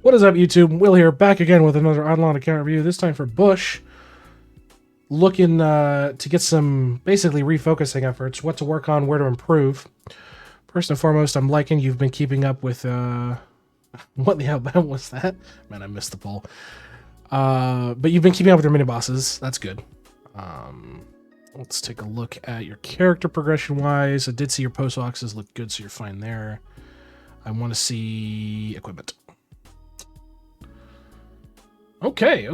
What is up, YouTube? Will here, back again with another online account review, this time for Bush. Looking to get some, basically, refocusing efforts, what to work on, where to improve. First and foremost, I'm liking you've been keeping up with, what the hell was that? Man, I missed the poll. But you've been keeping up with your mini-bosses, that's good. Let's take a look at your character progression-wise. I did see your post boxes look good, so you're fine there. I want to see equipment. Okay.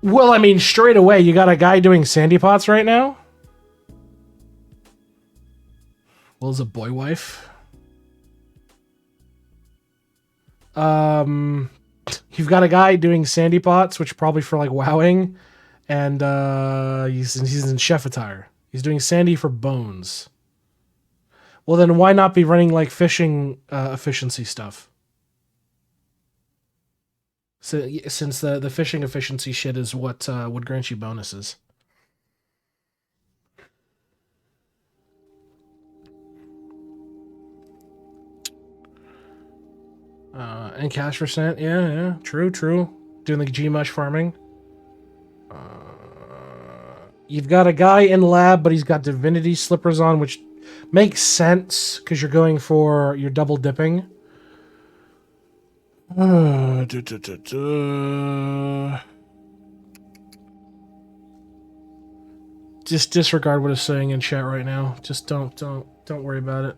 Well, I mean, straight away, you got a guy doing sandy pots right now? Well, is a boy wife? You've got a guy doing sandy pots, which probably for like wowing, and he's in chef attire. He's doing sandy for bones. Well, then why not be running like fishing efficiency stuff? So, since the fishing efficiency shit is what would grant you bonuses. And cash percent, yeah, true. Doing the G-mush farming. You've got a guy in lab, but he's got divinity slippers on, which makes sense because you're going for your double dipping. Just disregard what it's saying in chat right now. Just don't worry about it.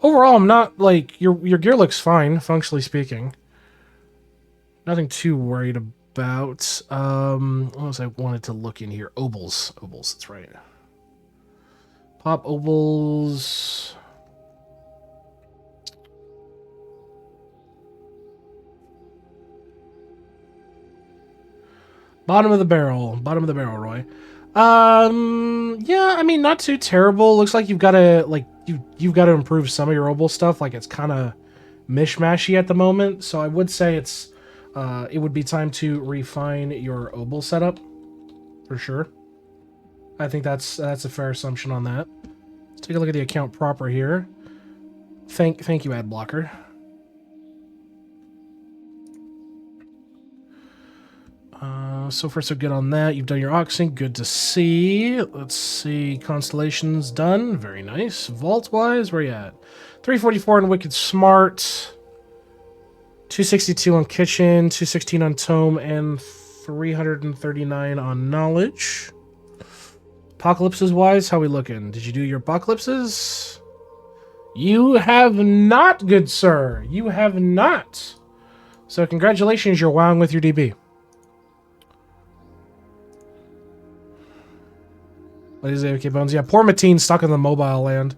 Overall, I'm not like your gear looks fine, functionally speaking. Nothing too worried about. What else I wanted to look in here? Obols, that's right. Pop obols. Bottom of the barrel, Roy. Yeah, I mean, not too terrible. Looks like you've got to you've got to improve some of your obol stuff. Like, it's kind of mishmashy at the moment. So I would say it would be time to refine your obol setup for sure. I think that's a fair assumption on that. Let's take a look at the account proper here. Thank you, ad blocker. So far so good on that. You've done your oxing, good to see. Let's see, constellations done, very nice. Vault wise, where you at? 344 on Wicked Smart, 262 on Kitchen, 216 on Tome, and 339 on Knowledge. Apocalypses wise, how we looking? Did you do your apocalypses? You have not, good sir. You have not. So congratulations, you're wowing with your DB. What is it? Okay, Bones. Yeah, poor Mateen's stuck in the mobile land.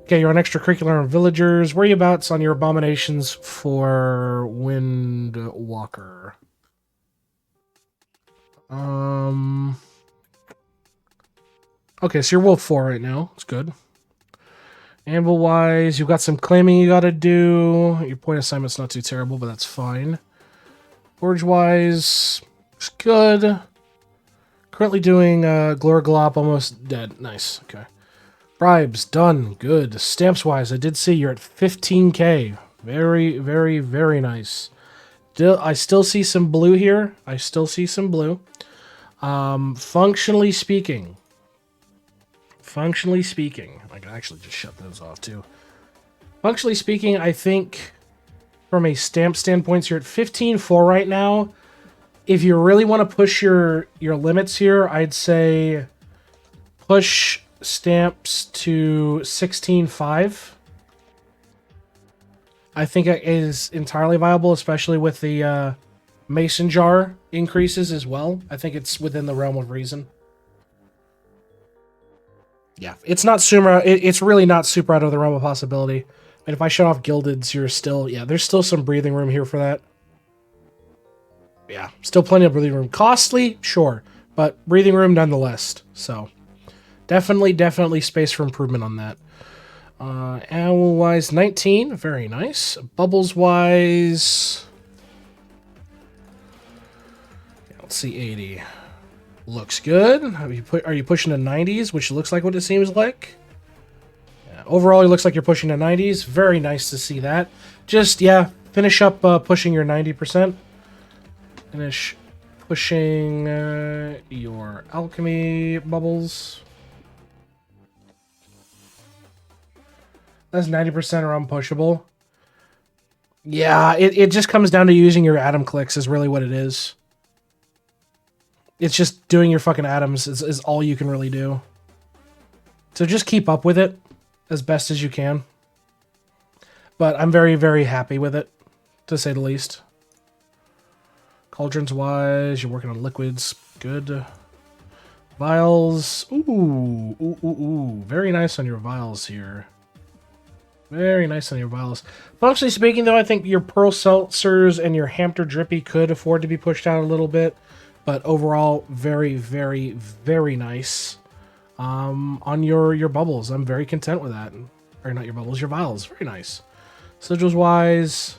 Okay, you're on extracurricular and villagers. Whereabouts on your abominations for Windwalker? Okay, so you're Wolf 4 right now. It's good. Anvil-wise, you've got some claiming you gotta do. Your point assignment's not too terrible, but that's fine. Forge-wise, it's good. Currently doing Glorglop, almost dead. Nice, okay. Bribes, done, good. Stamps-wise, I did see you're at 15k. Very nice. I still see some blue here. Functionally speaking, I can actually just shut those off too. Functionally speaking, I think from a stamp standpoint, you're at 15.4 right now. If you really want to push your limits here, I'd say push stamps to 16.5. I think it is entirely viable, especially with the mason jar increases as well. I think it's within the realm of reason. Yeah, it's not super. It's really not super out of the realm of possibility. And if I shut off Gildeds, you're still, yeah, there's still some breathing room here for that. Yeah, still plenty of breathing room. Costly, sure, but breathing room nonetheless. So, definitely space for improvement on that. Owl-wise, 19, very nice. Bubbles-wise, let's see, 80. Looks good. Are you pushing to 90s, which looks like what it seems like? Yeah, overall, it looks like you're pushing to 90s. Very nice to see that. Just, yeah, Finish up pushing your 90%. Finish pushing your alchemy bubbles. That's 90% or unpushable. Yeah, it just comes down to using your atom clicks is really what it is. It's just doing your fucking atoms is all you can really do. So just keep up with it as best as you can. But I'm very, very happy with it, to say the least. Cauldrons-wise, you're working on liquids. Good. Vials. Ooh, ooh, ooh, ooh. Very nice on your vials here. Very nice on your vials. Functionally speaking, though, I think your Pearl Seltzers and your Hamter Drippy could afford to be pushed out a little bit. But overall, very, very, very nice. On your bubbles, I'm very content with that. Or not your bubbles, your vials. Very nice. Sigils-wise,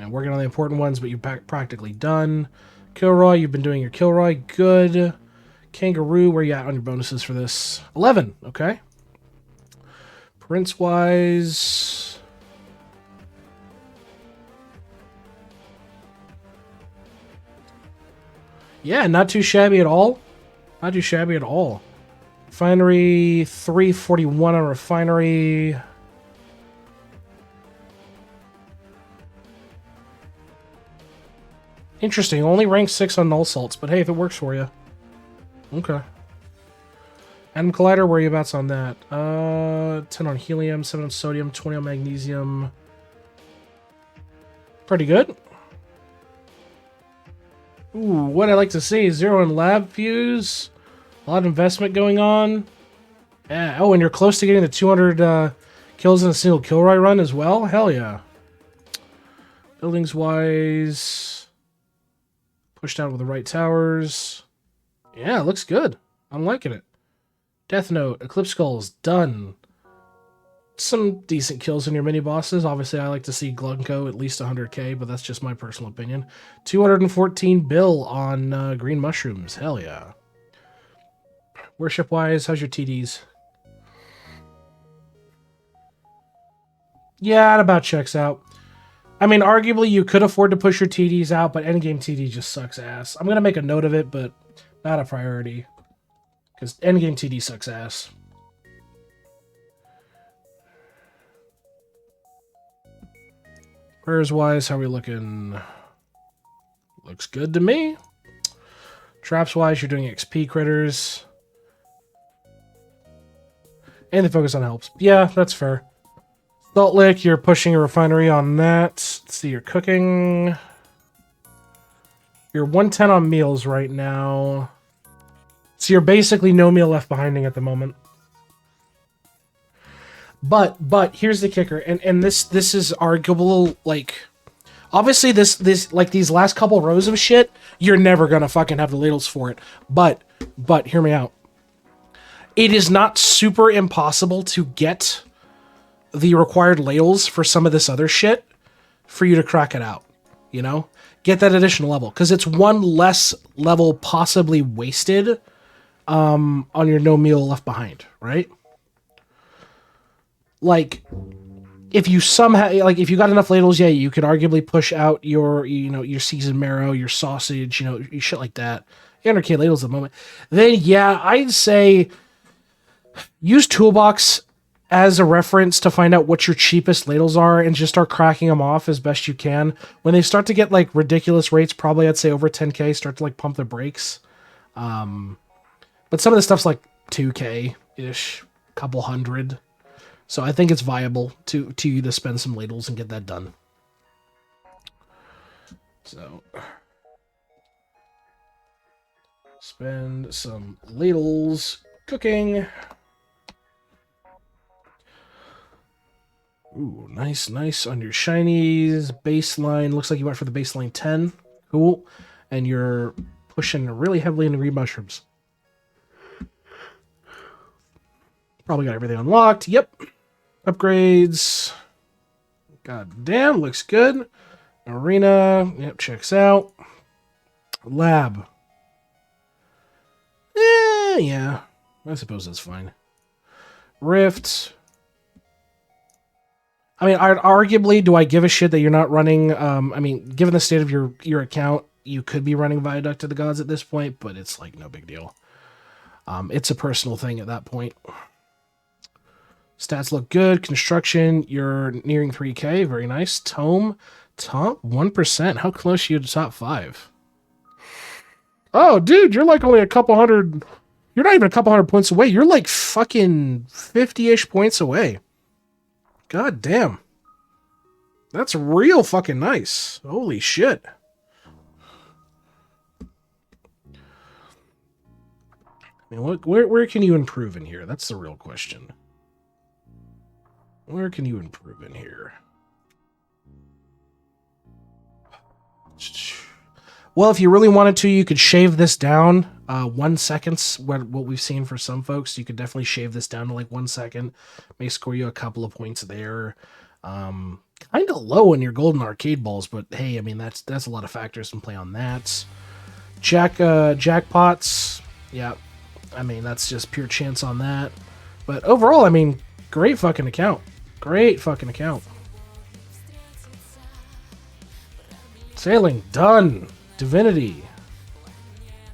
working on the important ones, but you're practically done. Kilroy, you've been doing your Kilroy. Good. Kangaroo, where you at on your bonuses for this? 11. Okay. Prince-wise, yeah, not too shabby at all. Not too shabby at all. Refinery, 341 on refinery. Interesting. Only rank 6 on null salts, but hey, if it works for you. Okay. Atom Collider, where are you about on that? 10 on helium, 7 on sodium, 20 on magnesium. Pretty good. Ooh, what I like to see. 0 in lab fuse. A lot of investment going on. Yeah. Oh, and you're close to getting the 200 kills in a single Kilroy run as well? Hell yeah. Buildings-wise, pushed out with the right towers. Yeah, it looks good. I'm liking it. Death Note, Eclipse Skulls, done. Some decent kills in your mini-bosses. Obviously, I like to see Glunko at least 100k, but that's just my personal opinion. 214 bill on green mushrooms. Hell yeah. Worship-wise, how's your TDs? Yeah, it about checks out. I mean, arguably, you could afford to push your TDs out, but endgame TD just sucks ass. I'm going to make a note of it, but not a priority. Because endgame TD sucks ass. Prayers-wise, how are we looking? Looks good to me. Traps-wise, you're doing XP critters. And the focus on helps. Yeah, that's fair. Salt Lick, you're pushing a refinery on that. Let's see, you're cooking. You're 110 on meals right now. So you're basically no meal left behind at the moment. But here's the kicker, and this is arguable, like, obviously this like these last couple rows of shit, you're never gonna fucking have the ladles for it. But hear me out. It is not super impossible to get the required ladles for some of this other shit for you to crack it out, you know? Get that additional level, because it's one less level possibly wasted on your no meal left behind, right? Like, if you somehow, like, if you got enough ladles, yeah, you could arguably push out your, you know, your seasoned marrow, your sausage, you know, shit like that. 800k ladles at the moment. Then, yeah, I'd say use Toolbox as a reference to find out what your cheapest ladles are and just start cracking them off as best you can. When they start to get, like, ridiculous rates, probably I'd say over 10k, start to, like, pump the brakes. But some of the stuff's, like, 2k-ish, couple hundred. So I think it's viable to you to spend some ladles and get that done. So spend some ladles cooking. Ooh, nice on your shinies. Baseline, looks like you went for the baseline 10. Cool. And you're pushing really heavily into green mushrooms. Probably got everything unlocked. Yep. Upgrades. God damn, looks good. Arena. Yep, checks out. Lab. Yeah. I suppose that's fine. Rift. I mean, arguably, do I give a shit that you're not running? I mean, given the state of your account, you could be running Viaduct to the Gods at this point, but it's like no big deal. It's a personal thing at that point. Stats look good. Construction, you're nearing 3K. Very nice. Tome, top 1%. How close are you to top 5? Oh, dude, you're like only a couple hundred. You're not even a couple hundred points away. You're like fucking 50-ish points away. God damn. That's real fucking nice. Holy shit. I mean, where can you improve in here? That's the real question. Where can you improve in here? Well, if you really wanted to, you could shave this down 1 second. What we've seen for some folks, you could definitely shave this down to like 1 second. May score you a couple of points there. Kind of low in your golden arcade balls, but hey, I mean that's a lot of factors in play on that. Jackpots, yeah. I mean that's just pure chance on that. But overall, I mean, great fucking account. Great fucking account. Sailing done. Divinity.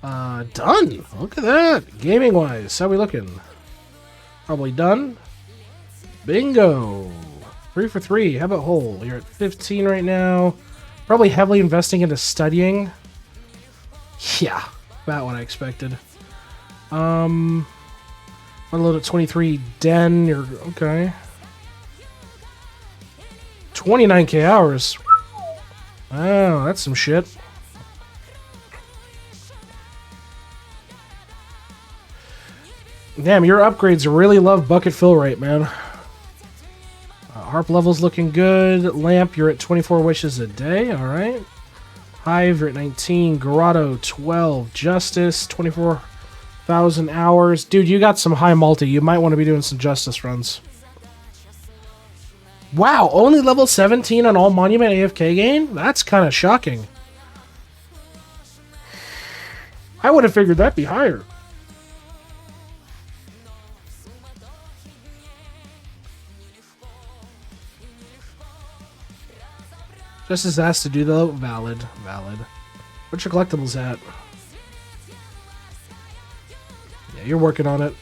Done. Look at that. Gaming wise, how we looking? Probably done. Bingo. 3 for 3. How about whole? You're at 15 right now. Probably heavily investing into studying. Yeah, about what I expected. Unload at 23. Den. You're okay. 29k hours. Wow, that's some shit. Damn, your upgrades really love bucket fill rate, man. Harp level's looking good. Lamp, you're at 24 wishes a day. All right. Hive, you're at 19. Grotto, 12. Justice, 24,000 hours. Dude, you got some high multi. You might want to be doing some Justice runs. Wow, only level 17 on all Monument AFK gain? That's kind of shocking. I would have figured that'd be higher. Just as asked to do though. Valid. What's your collectibles at? Yeah, you're working on it.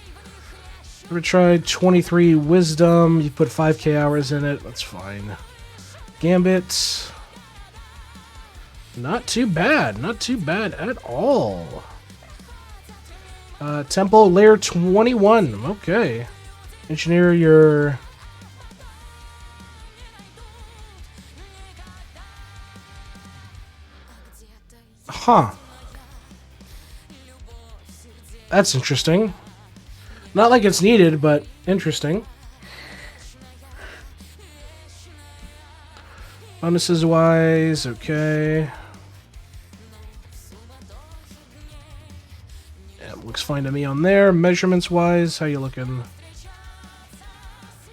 Ever tried 23 Wisdom? You put 5k hours in it. That's fine. Gambit. Not too bad. Not too bad at all. Temple Layer 21. Okay. Engineer your... Huh. That's interesting. Not like it's needed, but interesting. Bonuses wise, okay. Yeah, looks fine to me on there. Measurements wise, how you looking?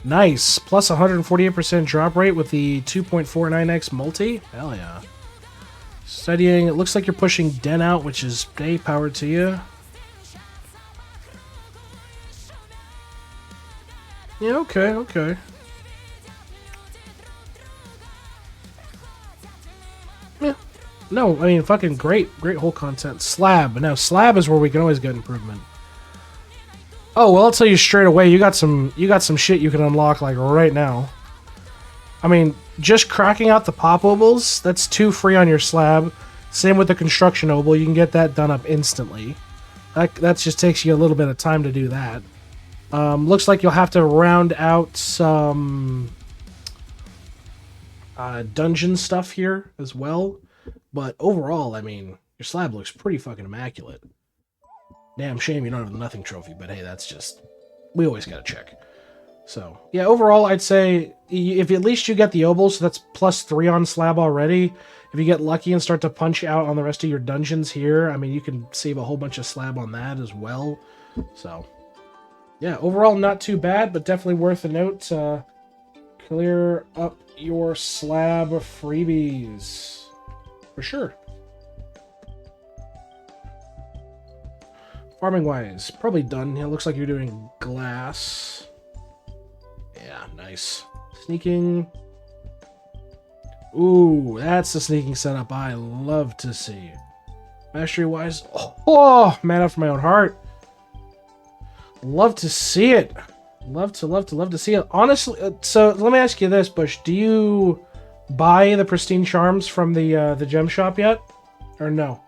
Nice. Plus 148% drop rate with the 2.49x multi. Hell yeah. Studying, it looks like you're pushing Den out, which is day power to you. Yeah, okay. Yeah. No, I mean, fucking great whole content. Slab. Now, Slab is where we can always get improvement. Oh, well, I'll tell you straight away, you got some shit you can unlock, like, right now. I mean, just cracking out the pop obals, that's 2 free on your Slab. Same with the construction obol, you can get that done up instantly. That just takes you a little bit of time to do that. Looks like you'll have to round out some dungeon stuff here as well. But overall, I mean, your Slab looks pretty fucking immaculate. Damn shame you don't have the Nothing trophy, but hey, that's just... we always gotta check. So, yeah, overall, I'd say if at least you get the obol, so that's plus 3 on Slab already. If you get lucky and start to punch out on the rest of your dungeons here, I mean, you can save a whole bunch of Slab on that as well. So... yeah, overall not too bad, but definitely worth a note. Clear up your Slab freebies. For sure. Farming-wise, probably done. It looks like you're doing glass. Yeah, nice. Sneaking. Ooh, that's the sneaking setup I love to see. Mastery-wise, oh, man after my own heart. Love to see it. Love to see it. Honestly, so let me ask you this, Bush. Do you buy the pristine charms from the gem shop yet? Or no?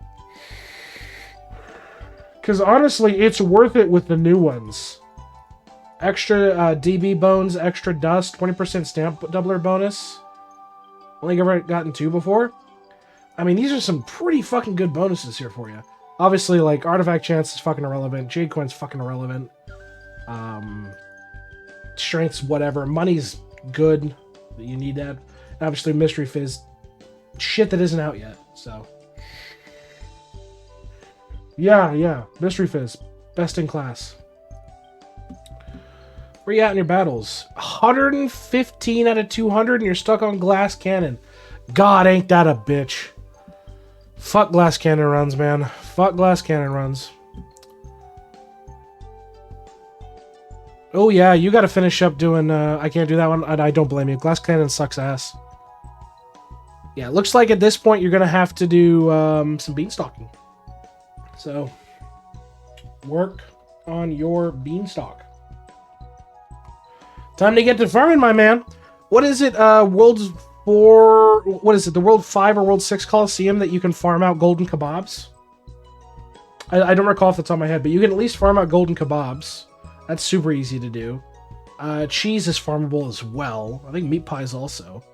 Because honestly, it's worth it with the new ones. Extra DB bones, extra dust, 20% stamp doubler bonus. Only ever gotten 2 before. I mean, these are some pretty fucking good bonuses here for you. Obviously, like, artifact chance is fucking irrelevant. Jade coin's fucking irrelevant. Strength's whatever. Money's good. You need that. And obviously, mystery fizz. Shit that isn't out yet. So. Yeah. Mystery fizz. Best in class. Where you at in your battles? 115 out of 200 and you're stuck on glass cannon. God, ain't that a bitch. Fuck glass cannon runs, man. Fuck glass cannon runs. Oh yeah, you gotta finish up doing, I can't do that one. I don't blame you. Glass cannon sucks ass. Yeah, it looks like at this point you're gonna have to do some beanstalking. So, work on your beanstalk. Time to get to farming, my man. What is it, World 4... What is it, the World 5 or World 6 Coliseum that you can farm out golden kebabs? I don't recall off the top of my head, but you can at least farm out golden kebabs. That's super easy to do. Cheese is farmable as well. I think meat pies also.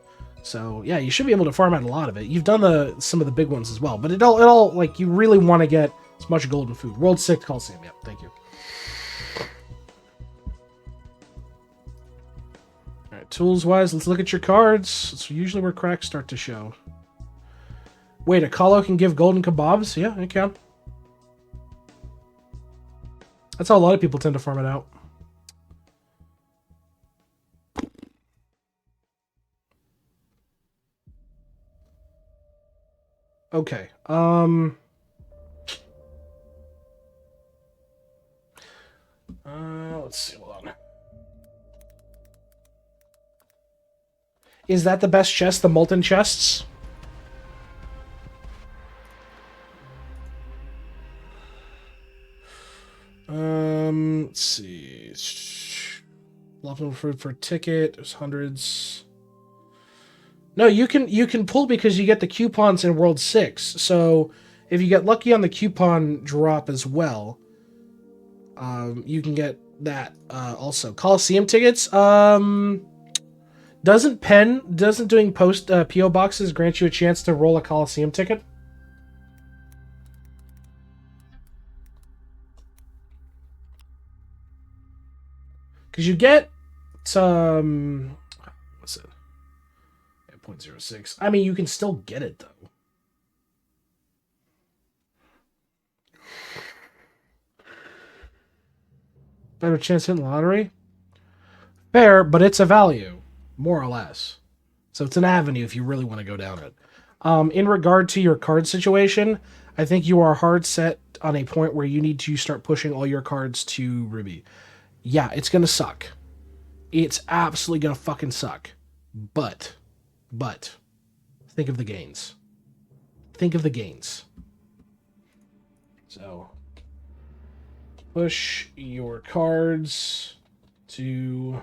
So, yeah, you should be able to farm out a lot of it. You've done some of the big ones as well, but it all like, you really want to get as much golden food. World 6 Coliseum, yep, thank you. Alright, tools-wise, let's look at your cards. It's usually where cracks start to show. Wait, a Colo can give golden kebabs? Yeah, it can. That's how a lot of people tend to farm it out. Okay, let's see, hold on. Is that the best chest, the molten chests? Let's see. Level fruit for a ticket. There's hundreds. No, you can pull because you get the coupons in World 6. So if you get lucky on the coupon drop as well, you can get that also. Coliseum tickets. Doesn't doing post PO boxes grant you a chance to roll a Coliseum ticket? Because you get some... What's it? Yeah, 0.06. I mean, you can still get it, though. Better chance hitting the lottery? Fair, but it's a value. More or less. So it's an avenue if you really want to go down it. In regard to your card situation, I think you are hard set on a point where you need to start pushing all your cards to Ruby. Yeah, it's gonna suck. It's absolutely gonna fucking suck. But, think of the gains. Think of the gains. So, push your cards to...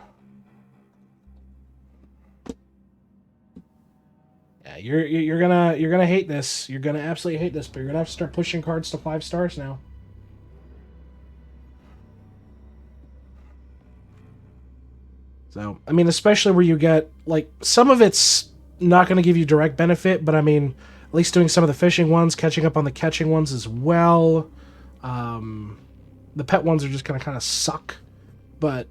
Yeah, you're gonna hate this. You're gonna absolutely hate this, but you're gonna have to start pushing cards to 5 stars now. So, I mean, especially where you get, like, some of it's not going to give you direct benefit, but I mean, at least doing some of the fishing ones, catching up on the catching ones as well. The pet ones are just going to kind of suck. But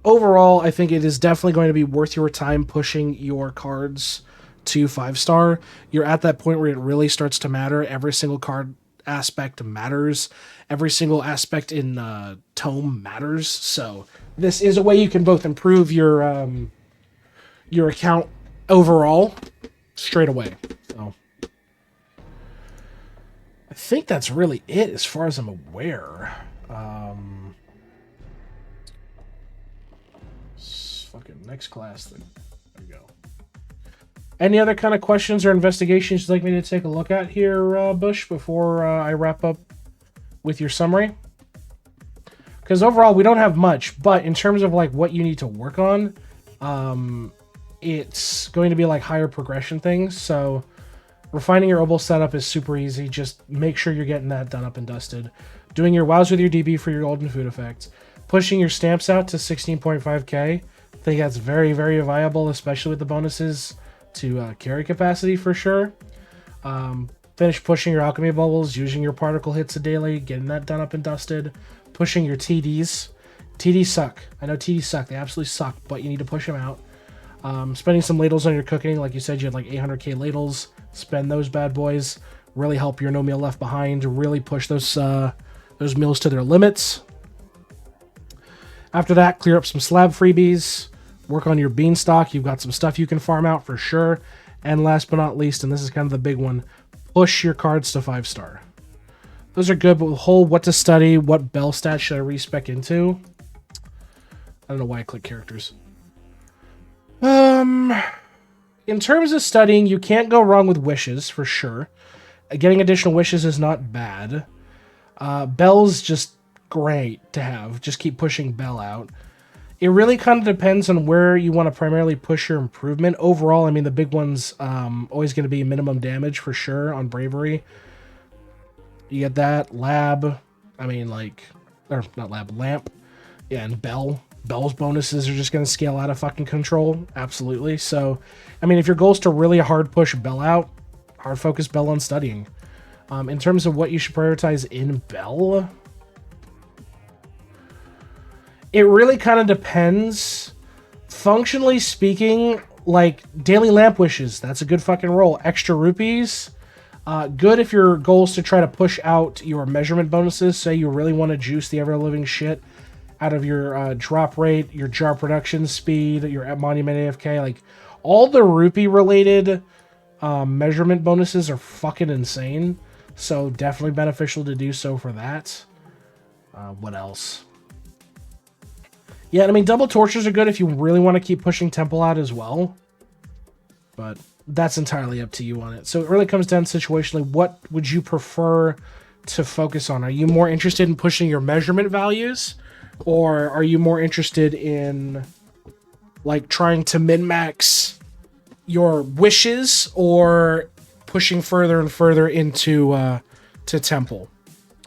overall, I think it is definitely going to be worth your time pushing your cards to 5-star. You're at that point where it really starts to matter. Every single card aspect matters. Every single aspect in Tome matters. So this is a way you can both improve your account overall straight away. So I think that's really it as far as I'm aware. Fucking next class thing. Any other kind of questions or investigations you'd like me to take a look at here, Bush, before I wrap up with your summary? Because overall, we don't have much, but in terms of like what you need to work on, it's going to be like higher progression things. So refining your Obol setup is super easy. Just make sure you're getting that done up and dusted. Doing your wows with your DB for your golden food effects. Pushing your stamps out to 16.5k. I think that's very, very viable, especially with the bonuses to carry capacity for sure. Finish pushing your alchemy bubbles, using your particle hits a daily, getting that done up and dusted. Pushing your TDs. TDs suck. I know TDs suck. They absolutely suck, but you need to push them out. Spending some ladles on your cooking. Like you said, you had like 800k ladles. Spend those bad boys. Really help your no meal left behind. Really push those meals to their limits. After that, clear up some slab freebies. Work on your beanstalk. You've got some stuff you can farm out for sure. And last but not least, and this is kind of the big one, push your cards to 5-star. Those are good, but the whole what to study, what bell stats should I respec into? I don't know why I click characters. In terms of studying, you can't go wrong with wishes, for sure. Getting additional wishes is not bad. Bell's just great to have. Just keep pushing Bell out. It really kind of depends on where you want to primarily push your improvement. Overall, I mean, the big one's always going to be minimum damage for sure on Bravery. You get that. Lab. I mean, like... Or, not Lab. Lamp. Yeah, and Bell. Bell's bonuses are just going to scale out of fucking control. Absolutely. So, I mean, if your goal is to really hard push Bell out, hard focus Bell on studying. In terms of what you should prioritize in Bell... It really kind of depends. Functionally speaking, like daily lamp wishes, that's a good fucking roll. Extra rupees, good if your goal is to try to push out your measurement bonuses. Say you really want to juice the ever-living shit out of your drop rate, your jar production speed, your monument AFK. Like all the rupee-related measurement bonuses are fucking insane. So definitely beneficial to do so for that. What else? Yeah, I mean, double torches are good if you really want to keep pushing Temple out as well. But that's entirely up to you on it. So it really comes down situationally, what would you prefer to focus on? Are you more interested in pushing your measurement values? Or are you more interested in, like, trying to min-max your wishes? Or pushing further and further into to Temple?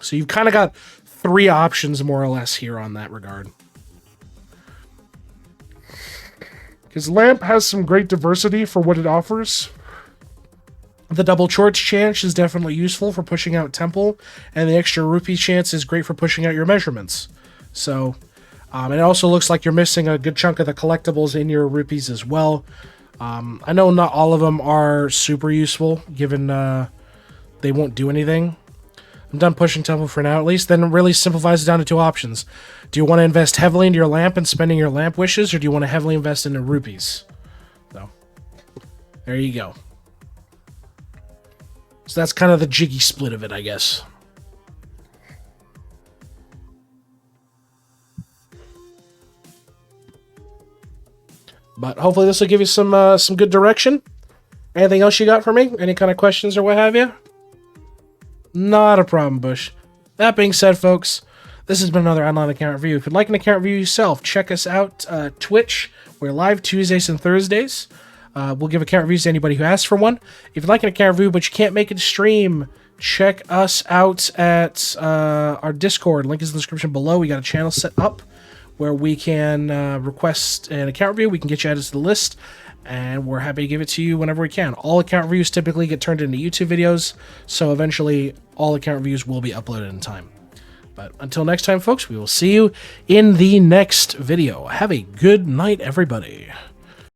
So you've kind of got 3 options, more or less, here on that regard. Because Lamp has some great diversity for what it offers. The double torch chance is definitely useful for pushing out Temple, and the extra rupee chance is great for pushing out your measurements. So, it also looks like you're missing a good chunk of the collectibles in your rupees as well. I know not all of them are super useful, given they won't do anything. I'm done pushing Temple for now, at least. Then it really simplifies it down to 2 options. Do you want to invest heavily into your lamp and spending your lamp wishes, or do you want to heavily invest into rupees? So, there you go. So that's kind of the jiggy split of it, I guess. But hopefully this will give you some good direction. Anything else you got for me? Any kind of questions or what have you? Not a problem, Bush. That being said, folks, this has been another online account review. If you'd like an account review yourself, check us out Twitch. We're live Tuesdays and Thursdays. We'll give account reviews to anybody who asks for one. If you'd like an account review but you can't make it to stream, check us out at our Discord. Link is in the description below. We got a channel set up where we can request an account review. We can get you added to the list, and we're happy to give it to you whenever we can. All account reviews typically get turned into YouTube videos, so eventually all account reviews will be uploaded in time. But until next time, folks, we will see you in the next video. Have a good night, everybody.